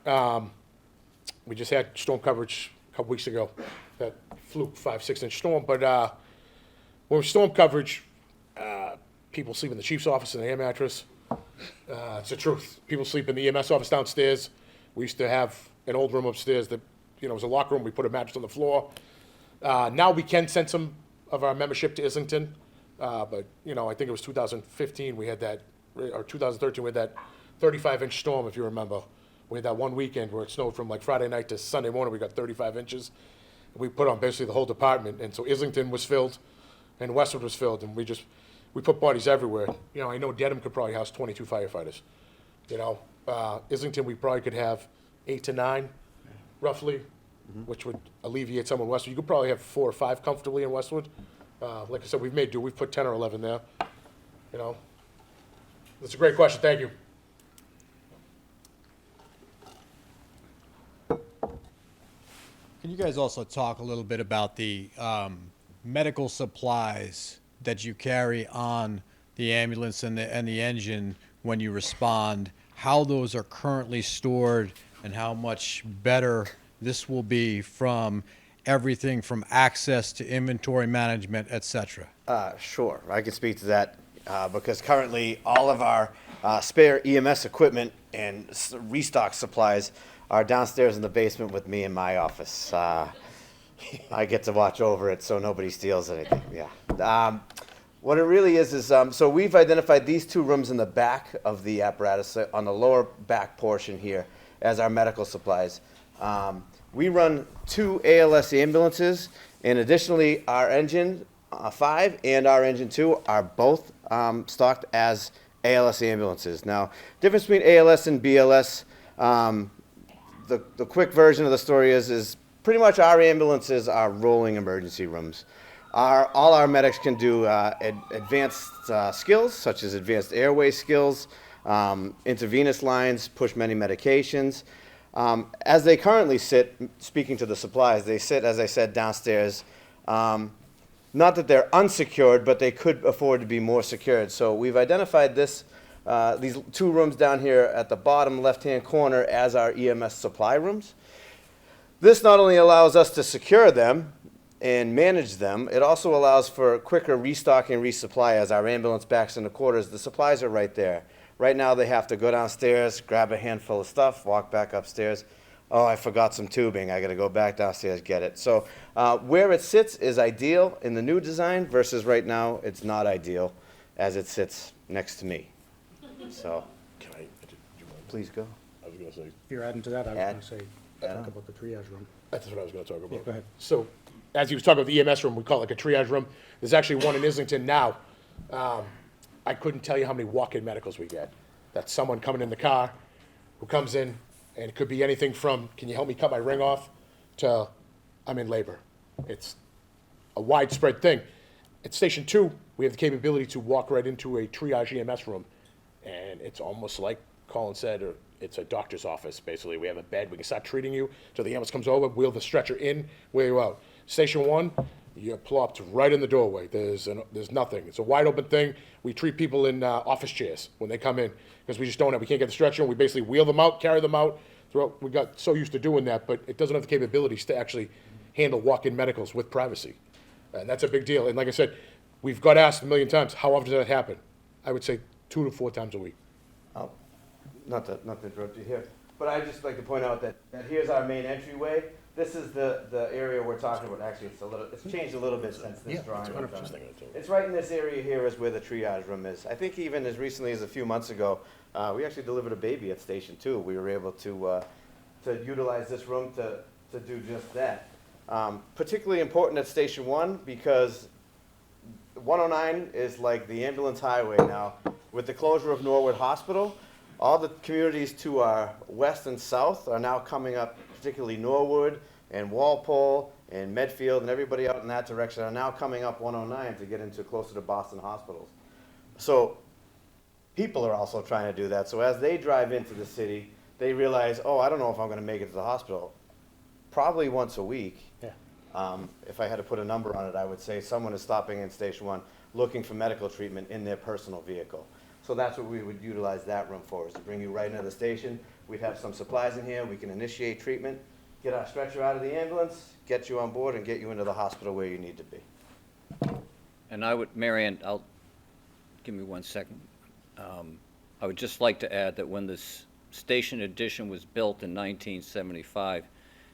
We just had storm coverage a couple weeks ago, that fluke 5-6-inch storm. But when we storm coverage, people sleep in the chief's office in the air mattress. It's the truth. People sleep in the EMS office downstairs. We used to have an old room upstairs that, you know, was a locker room. We put a mattress on the floor. Now we can send some of our membership to Islington, but, you know, I think it was 2015 we had that, or 2013 we had that 35-inch storm, if you remember. We had that one weekend where it snowed from like Friday night to Sunday morning. We got 35 inches. We put on basically the whole department, and so Islington was filled, and Westwood was filled, and we put bodies everywhere. You know, I know Dedham could probably house 22 firefighters. You know, Islington, we probably could have 8 to 9, roughly, which would alleviate some in Westwood. You could probably have 4 or 5 comfortably in Westwood. Like I said, we've made do. We've put 10 or 11 there. You know, that's a great question. Thank you. Can you guys also talk a little bit about the medical supplies that you carry on the ambulance and the engine when you respond, how those are currently stored, and how much better this will be from everything from access to inventory management, et cetera? Sure, I can speak to that because currently all of our spare EMS equipment and restock supplies are downstairs in the basement with me in my office. I get to watch over it so nobody steals anything, yeah. What it really is so we've identified these 2 rooms in the back of the apparatus on the lower back portion here as our medical supplies. We run 2 ALS ambulances, and additionally our engine 5 and our engine 2 are both stocked as ALS ambulances. Now, difference between ALS and BLS, the quick version of the story is pretty much our ambulances are rolling emergency rooms. All our medics can do advanced skills, such as advanced airway skills, intravenous lines, push many medications. As they currently sit, speaking to the supplies, they sit, as I said, downstairs. Not that they're unsecured, but they could afford to be more secured. So we've identified these 2 rooms down here at the bottom left-hand corner as our EMS supply rooms. This not only allows us to secure them and manage them, it also allows for quicker restock and resupply as our ambulance backs into quarters. The supplies are right there. Right now they have to go downstairs, grab a handful of stuff, walk back upstairs. Oh, I forgot some tubing. I got to go back downstairs, get it. So where it sits is ideal in the new design versus right now it's not ideal as it sits next to me. So, Can I, please go. I was going to say, If you're adding to that, I was Add. going to say, Talk about the triage room. That's what I was gonna talk about. go ahead. So, as he was talking about the EMS room, we call it like a triage room. There's actually one in Islington now. I couldn't tell you how many walk-in medicals we get. That's someone coming in the car, who comes in, and it could be anything from, can you help me cut my ring off, to, I'm in labor. It's a widespread thing. At Station 2, we have the capability to walk right into a triage EMS room, and it's almost like Colin said, or it's a doctor's office, basically. We have a bed, we can start treating you till the ambulance comes over, wheel the stretcher in, wheel you out. Station 1, you're plopped right in the doorway. There's nothing. It's a wide open thing. We treat people in office chairs when they come in, because we can't get the stretcher, and we basically wheel them out, carry them out. We got so used to doing that, but it doesn't have the capabilities to actually handle walk-in medicals with privacy. And that's a big deal. And like I said, we've got asked a million times, how often does that happen? I would say 2 to 4 times a week. Not to interrupt you here, but I'd just like to point out that here's our main entryway. This is the area we're talking about. Actually, it's changed a little bit since this drawing was done. It's right in this area here is where the triage room is. I think even as recently as a few months ago, we actually delivered a baby at Station 2. We were able to utilize this room to do just that. Particularly important at Station 1 because 109 is like the ambulance highway now. With the closure of Norwood Hospital, all the communities to our west and south are now coming up, particularly Norwood and Walpole and Medfield and everybody out in that direction are now coming up 109 to get into closer to Boston hospitals. So people are also trying to do that. So as they drive into the city, they realize, oh, I don't know if I'm going to make it to the hospital. Probably once a week. Yeah. If I had to put a number on it, I would say someone is stopping in Station 1 looking for medical treatment in their personal vehicle. So that's what we would utilize that room for, is to bring you right into the station. We'd have some supplies in here. We can initiate treatment, get our stretcher out of the ambulance, get you on board, and get you into the hospital where you need to be. And I would, Marianne, give me 1 second. I would just like to add that when this station addition was built in 1975,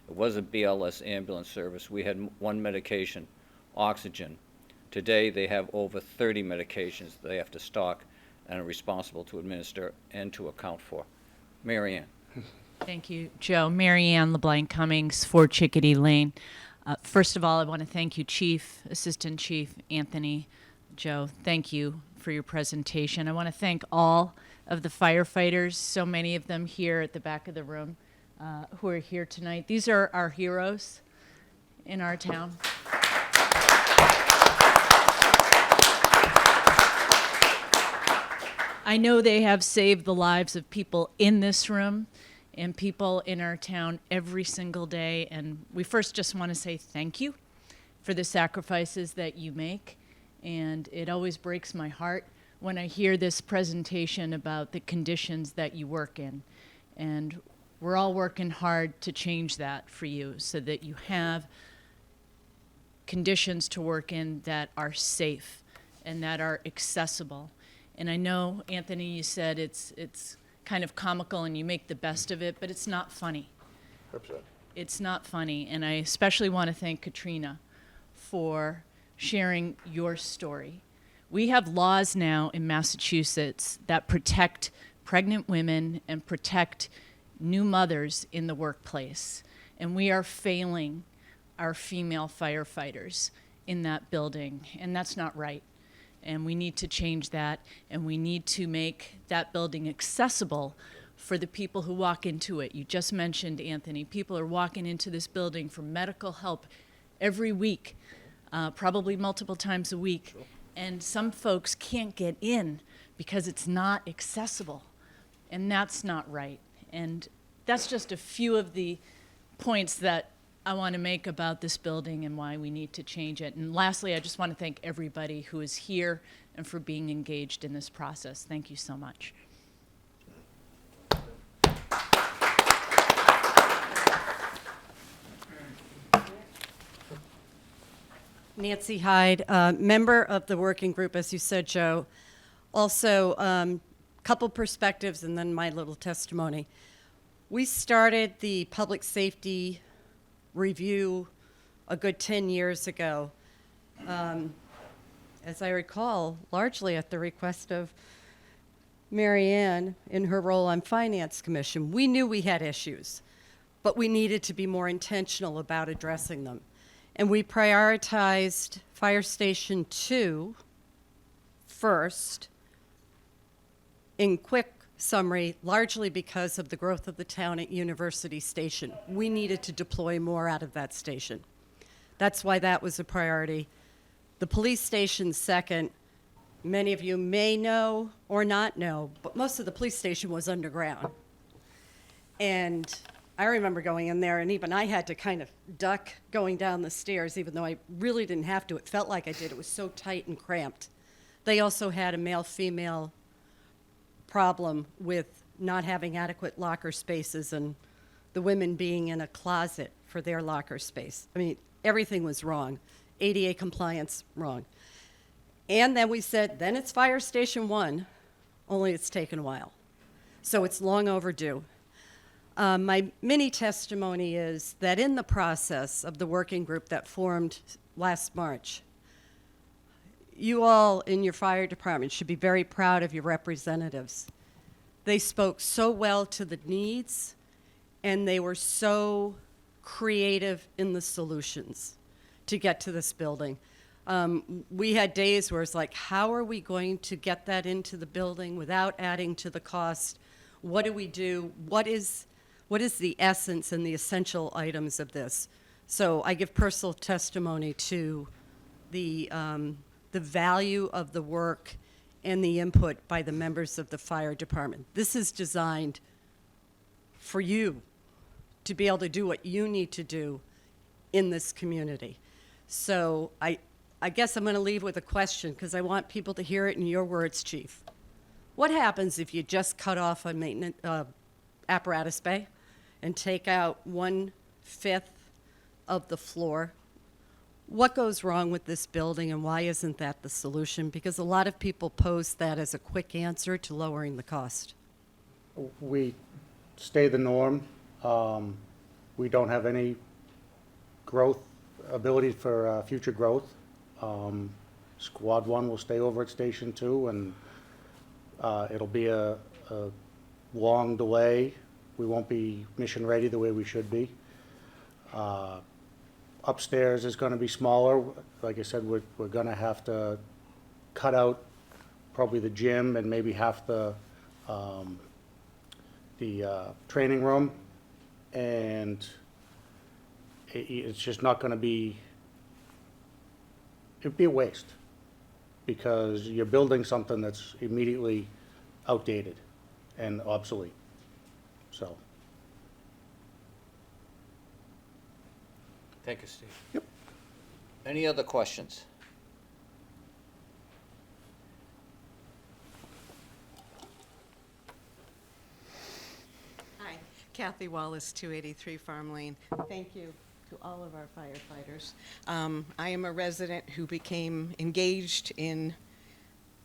it was a BLS ambulance service. We had one medication, oxygen. Today, they have over 30 medications they have to stock and are responsible to administer and to account for. Marianne. Thank you, Joe. Mary Ann LeBlanc Cummings, 4 Chickadee Lane. First of all, I want to thank you, Chief, Assistant Chief Anthony, Joe. Thank you for your presentation. I want to thank all of the firefighters, so many of them here at the back of the room, who are here tonight. These are our heroes in our town. I know they have saved the lives of people in this room and people in our town every single day. And we first just want to say thank you for the sacrifices that you make. And it always breaks my heart when I hear this presentation about the conditions that you work in. And we're all working hard to change that for you so that you have conditions to work in that are safe and that are accessible. And I know, Anthony, you said it's kind of comical and you make the best of it, but it's not funny. 100%. It's not funny. And I especially want to thank Katrina for sharing your story. We have laws now in Massachusetts that protect pregnant women and protect new mothers in the workplace. And we are failing our female firefighters in that building, and that's not right. And we need to change that, and we need to make that building accessible for the people who walk into it. You just mentioned, Anthony, people are walking into this building for medical help every week, probably multiple times a week. Sure. And some folks can't get in because it's not accessible, and that's not right. And that's just a few of the points that I want to make about this building and why we need to change it. And lastly, I just want to thank everybody who is here and for being engaged in this process. Thank you so much. Nancy Hyde, member of the working group, as you said, Joe. Also, couple perspectives and then my little testimony. We started the public safety review a good 10 years ago, as I recall, largely at the request of Mary Ann in her role on Finance Commission. We knew we had issues. but we needed to be more intentional about addressing them. And we prioritized Fire Station 2 first, in quick summary, largely because of the growth of the town at University Station. We needed to deploy more out of that station. That's why that was a priority. The police station second. Many of you may know or not know, but most of the police station was underground. And I remember going in there, and even I had to kind of duck going down the stairs, even though I really didn't have to. It felt like I did. It was so tight and cramped. They also had a male-female problem with not having adequate locker spaces and the women being in a closet for their locker space. I mean, everything was wrong. ADA compliance, wrong. And then we said, then it's Fire Station 1, only it's taken a while. So it's long overdue. My mini testimony is that in the process of the working group that formed last March, you all in your fire department should be very proud of your representatives. They spoke so well to the needs, and they were so creative in the solutions to get to this building. We had days where it's like, how are we going to get that into the building without adding to the cost? What do we do? What is the essence and the essential items of this? So I give personal testimony to the value of the work and the input by the members of the fire department. This is designed for you to be able to do what you need to do in this community. So I guess I'm going to leave with a question, because I want people to hear it in your words, Chief. What happens if you just cut off a maintenance apparatus bay and take out 1/5 of the floor? What goes wrong with this building, and why isn't that the solution? Because a lot of people pose that as a quick answer to lowering the cost. We stay the norm. We don't have any growth, ability for future growth. Squad 1 will stay over at Station 2, and it'll be a long delay. We won't be mission ready the way we should be. Upstairs is going to be smaller. Like I said, we're going to have to cut out probably the gym and maybe half the training room, and it's just not going to be. It'd be a waste, because you're building something that's immediately outdated and obsolete. So. Thank you, Steve. Yep. Any other questions? Hi, Kathy Wallace, 283 Farm Lane. Thank you to all of our firefighters. I am a resident who became engaged in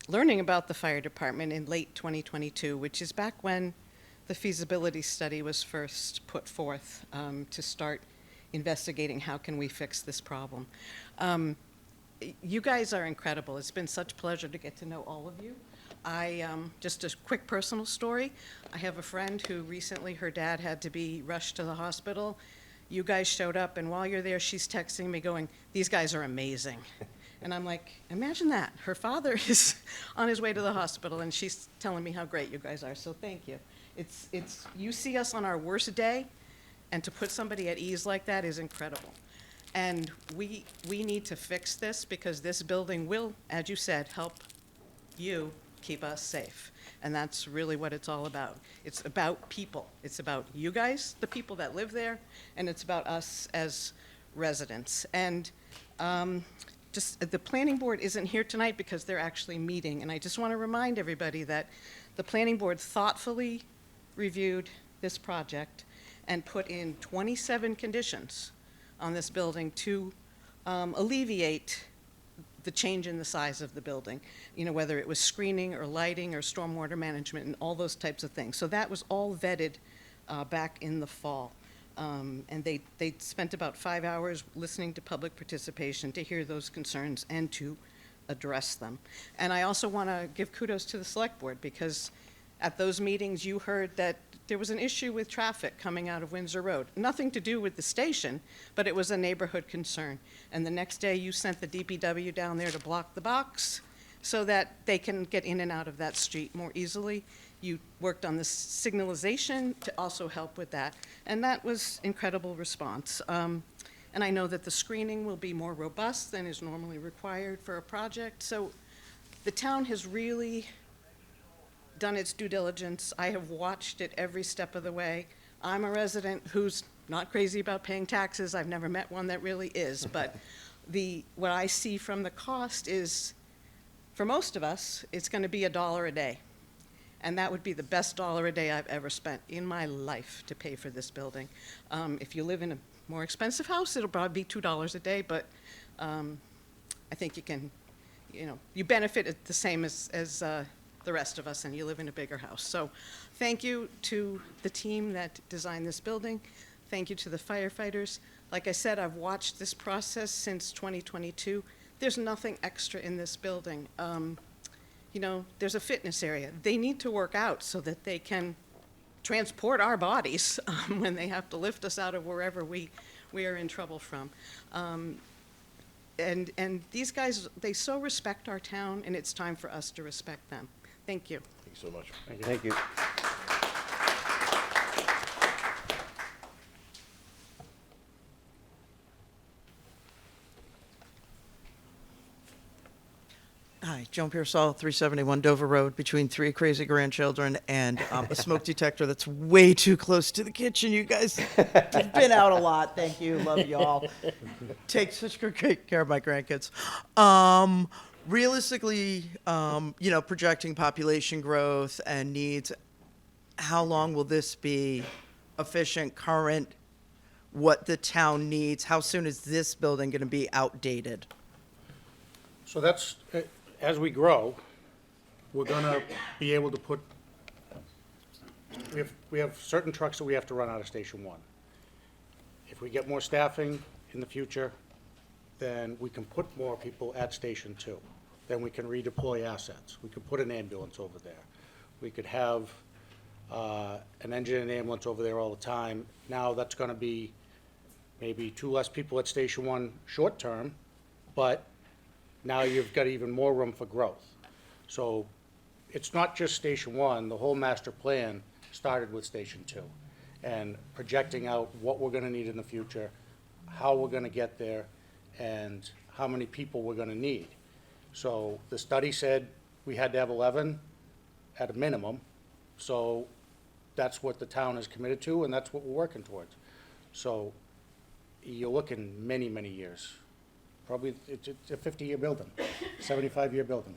learning about the fire department in late 2022, which is back when the feasibility study was first put forth to start investigating how can we fix this problem. You guys are incredible. It's been such a pleasure to get to know all of you. Just a quick personal story. I have a friend who recently, her dad had to be rushed to the hospital. You guys showed up, and while you're there, she's texting me going, "These guys are amazing." And I'm like, imagine that. Her father is on his way to the hospital, and she's telling me how great you guys are, so thank you. You see us on our worst day, and to put somebody at ease like that is incredible. And we need to fix this, because this building will, as you said, help you keep us safe. And that's really what it's all about. It's about people. It's about you guys, the people that live there, and it's about us as residents. And just the planning board isn't here tonight because they're actually meeting. And I just want to remind everybody that the planning board thoughtfully reviewed this project and put in 27 conditions on this building to alleviate the change in the size of the building, whether it was screening or lighting or stormwater management and all those types of things. So that was all vetted back in the fall. And they spent about 5 hours listening to public participation to hear those concerns and to address them. And I also want to give kudos to the select board, because at those meetings you heard that there was an issue with traffic coming out of Windsor Road. Nothing to do with the station, but it was a neighborhood concern. And the next day, you sent the DPW down there to block the box so that they can get in and out of that street more easily. You worked on the signalization to also help with that, and that was incredible response. And I know that the screening will be more robust than is normally required for a project. So the town has really done its due diligence. I have watched it every step of the way. I'm a resident who's not crazy about paying taxes. I've never met one that really is, but what I see from the cost is, for most of us, it's going to be $1 a day. And that would be the best dollar a day I've ever spent in my life to pay for this building. If you live in a more expensive house, it'll probably be $2 a day, but I think you can, you benefit the same as the rest of us, and you live in a bigger house. So thank you to the team that designed this building. Thank you to the firefighters. Like I said, I've watched this process since 2022. There's nothing extra in this building. There's a fitness area. They need to work out so that they can transport our bodies when they have to lift us out of wherever we are in trouble from. And these guys, they so respect our town, and it's time for us to respect them. Thank you. Thank you so much. Thank you. Hi, Joan Pearsall, 371 Dover Road, between 3 crazy grandchildren and a smoke detector that's way too close to the kitchen. You guys have been out a lot. Thank you. Love you all. Take such great care of my grandkids. Realistically, projecting population growth and needs, how long will this be efficient, current, what the town needs? How soon is this building going to be outdated? So that's, as we grow, we're gonna be able to put, we have certain trucks that we have to run out of Station 1. If we get more staffing in the future, then we can put more people at Station 2. Then we can redeploy assets. We could put an ambulance over there. We could have an engine and ambulance over there all the time. Now that's gonna be maybe 2 less people at Station 1 short term, but now you've got even more room for growth. So it's not just Station 1, the whole master plan started with Station 2. And projecting out what we're gonna need in the future, how we're gonna get there, and how many people we're gonna need. So the study said we had to have 11 at a minimum, so that's what the town is committed to, and that's what we're working towards. So you're looking many, many years. Probably, it's a 50-year building, 75-year building.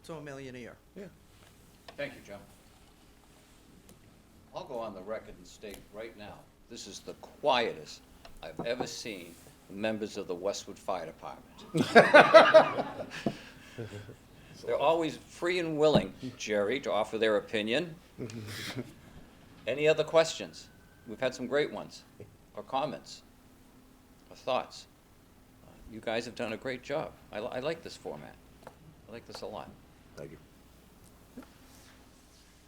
So $1 million a year. Yeah. Thank you, Joe. I'll go on the record and state right now, this is the quietest I've ever seen members of the Westwood Fire Department. They're always free and willing, Jerry, to offer their opinion. Any other questions? We've had some great ones, or comments, or thoughts. You guys have done a great job. I like this format. I like this a lot. Thank you.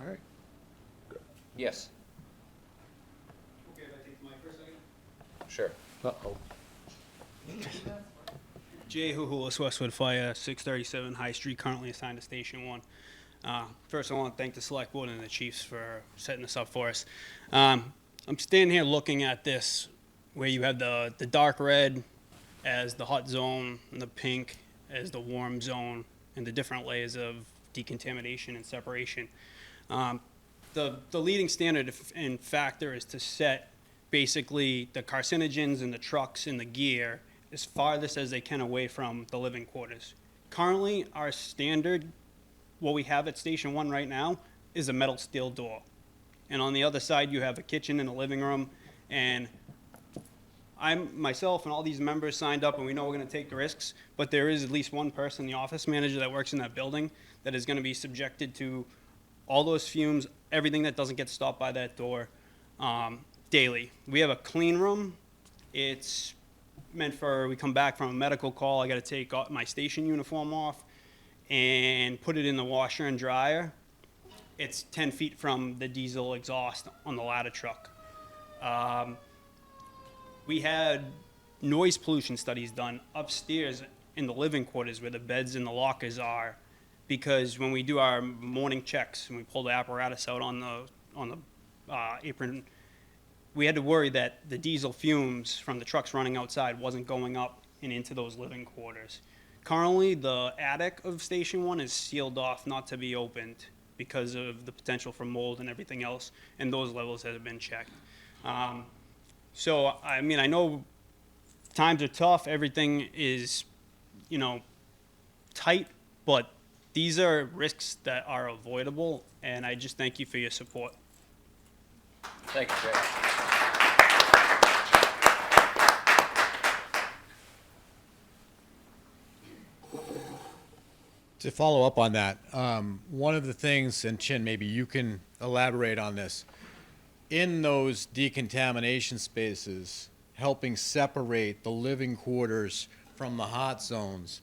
All right. Yes, Okay, if I take the mic for a second. sure. Uh-oh. Jay Huhulis, Westwood Fire, 637 High Street, currently assigned to Station 1. First, I want to thank the Select Board and the Chiefs for setting this up for us. I'm standing here looking at this, where you have the dark red as the hot zone and the pink as the warm zone, and the different layers of decontamination and separation. The leading standard and factor is to set basically the carcinogens and the trucks and the gear as farthest as they can away from the living quarters. Currently, our standard, what we have at Station 1 right now, is a metal steel door. And on the other side, you have a kitchen and a living room, and myself and all these members signed up, and we know we're going to take the risks, but there is at least one person, the office manager that works in that building, that is going to be subjected to all those fumes, everything that doesn't get stopped by that door daily. We have a clean room. It's meant for, we come back from a medical call, I got to take my station uniform off and put it in the washer and dryer. it's 10 feet from the diesel exhaust on the ladder truck. We had noise pollution studies done upstairs in the living quarters where the beds and the lockers are, because when we do our morning checks and we pull the apparatus out on the apron, we had to worry that the diesel fumes from the trucks running outside wasn't going up and into those living quarters. Currently, the attic of Station 1 is sealed off, not to be opened, because of the potential for mold and everything else, and those levels have been checked. So, I mean, I know times are tough, everything is, you know, tight, but these are risks that are avoidable, and I just thank you for your support. Thank you, Jay. To follow up on that, one of the things, and Chin, maybe you can elaborate on this, in those decontamination spaces, helping separate the living quarters from the hot zones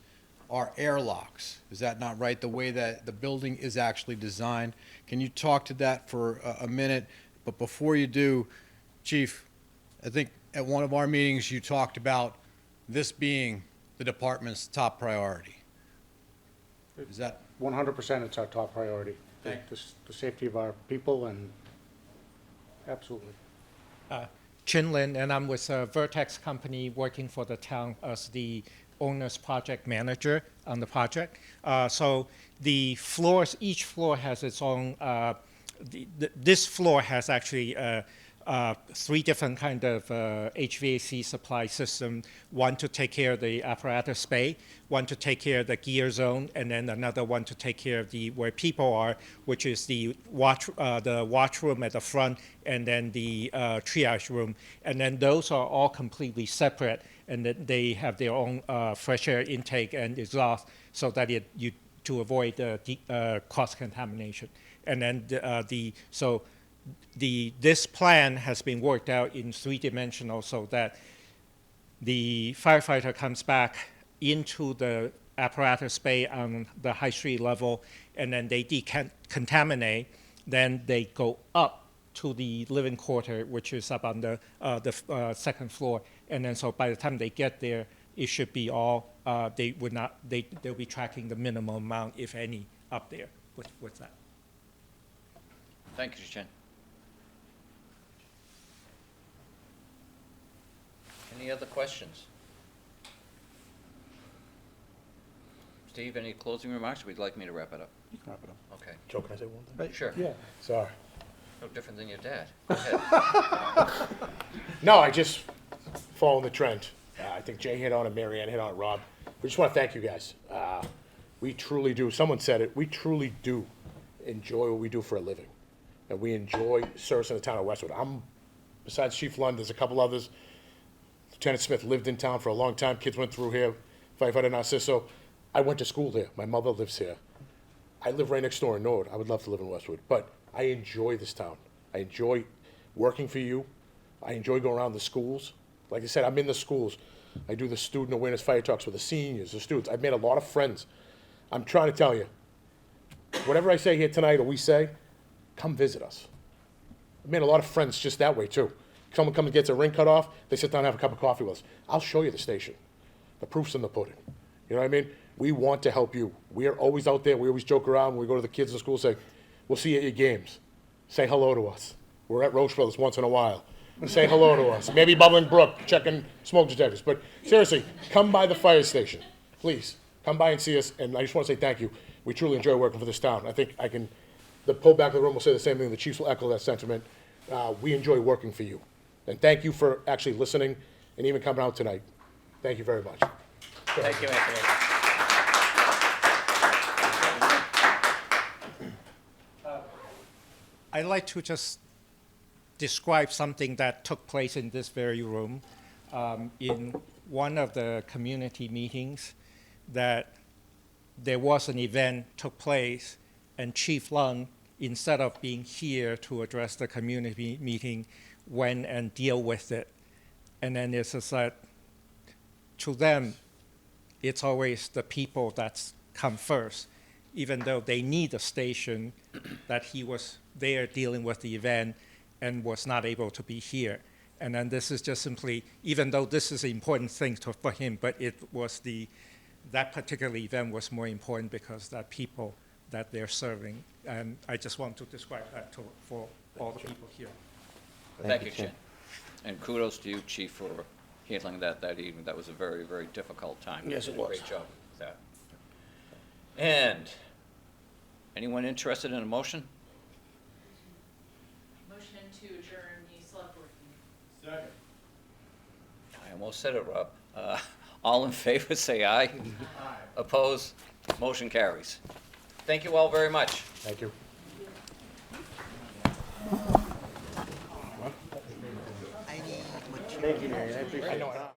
are airlocks. Is that not right, the way that the building is actually designed? Can you talk to that for a minute? But before you do, Chief, I think at one of our meetings you talked about this being the department's top priority. Is that? 100% it's our top priority. The safety of our people, and absolutely. Chin Lin, and I'm with a Vertex company working for the town as the owner's project manager on the project. So the floors, each floor has its own, this floor has actually 3 different kind of HVAC supply system, one to take care of the apparatus bay, one to take care of the gear zone, and then another one to take care of the where people are, which is the watch room at the front, and then the triage room. And then those are all completely separate, and then they have their own fresh air intake and exhaust, so that to avoid cross contamination. And then this plan has been worked out in 3-dimensional so that the firefighter comes back into the apparatus bay on the high street level, and then they decontaminate. Then they go up to the living quarter, which is up on the second floor. And then so by the time they get there, it should be all, they'll be tracking the minimum amount, if any, up there with that. Thank you, Chen. Any other questions? Steve, any closing remarks? Or would you like me to wrap it up? You can wrap it up. Okay. Joe, can I say one thing? Sure. Yeah. Sorry. No different than your dad. Go ahead. No, I just following the trend. I think Jay hit on it, Mary Ann hit on it, Rob. We just want to thank you guys. We truly do. Someone said it. We truly do enjoy what we do for a living, and we enjoy servicing the town of Westwood. Besides Chief Lund, there's a couple others. Lieutenant Smith lived in town for a long time. Kids went through here. Firefighter Narciso. I went to school here. My mother lives here. I live right next door in Norwood. I would love to live in Westwood, but I enjoy this town. I enjoy working for you. I enjoy going around the schools. Like I said, I'm in the schools. I do the student awareness fire talks with the seniors, the students. I've made a lot of friends. I'm trying to tell you, whatever I say here tonight or we say, come visit us. I've made a lot of friends just that way too. Someone comes and gets a ring cut off, they sit down and have a cup of coffee with us. I'll show you the station. The proof's in the pudding. You know what I mean? We want to help you. We are always out there. We always joke around. When we go to the kids in school, say, we'll see you at your games. Say hello to us. We're at Roche Brothers once in a while. Say hello to us. Maybe Bubbling Brook, checking smoke detectors. But seriously, come by the fire station. Please, come by and see us. And I just want to say thank you. We truly enjoy working for this town. I think the pull back of the room will say the same thing. The chiefs will echo that sentiment. We enjoy working for you. And thank you for actually listening and even coming out tonight. Thank you very much. Thank you, Anthony. I'd like to just describe something that took place in this very room. In one of the community meetings, that there was an event took place, and Chief Lund, instead of being here to address the community meeting, went and deal with it. And then it's just that, to them, it's always the people that's come first. even though they need a station, that he was there dealing with the event and was not able to be here. And then this is just simply, even though this is an important thing for him, but it was that particular event was more important because that people that they're serving. And I just want to describe that for all the people here. Thank you, Chin. And kudos to you, Chief, for handling that evening. That was a very, very difficult time. Yes, You it did a was. Great job with that. And anyone interested in a motion? Motion to adjourn the select board meeting. Second. I almost said it, Rob. All in favor, say aye. Aye. Opposed? Motion carries. Thank you all very much. Thank you. I need what you. Thank you, Mary. I appreciate it.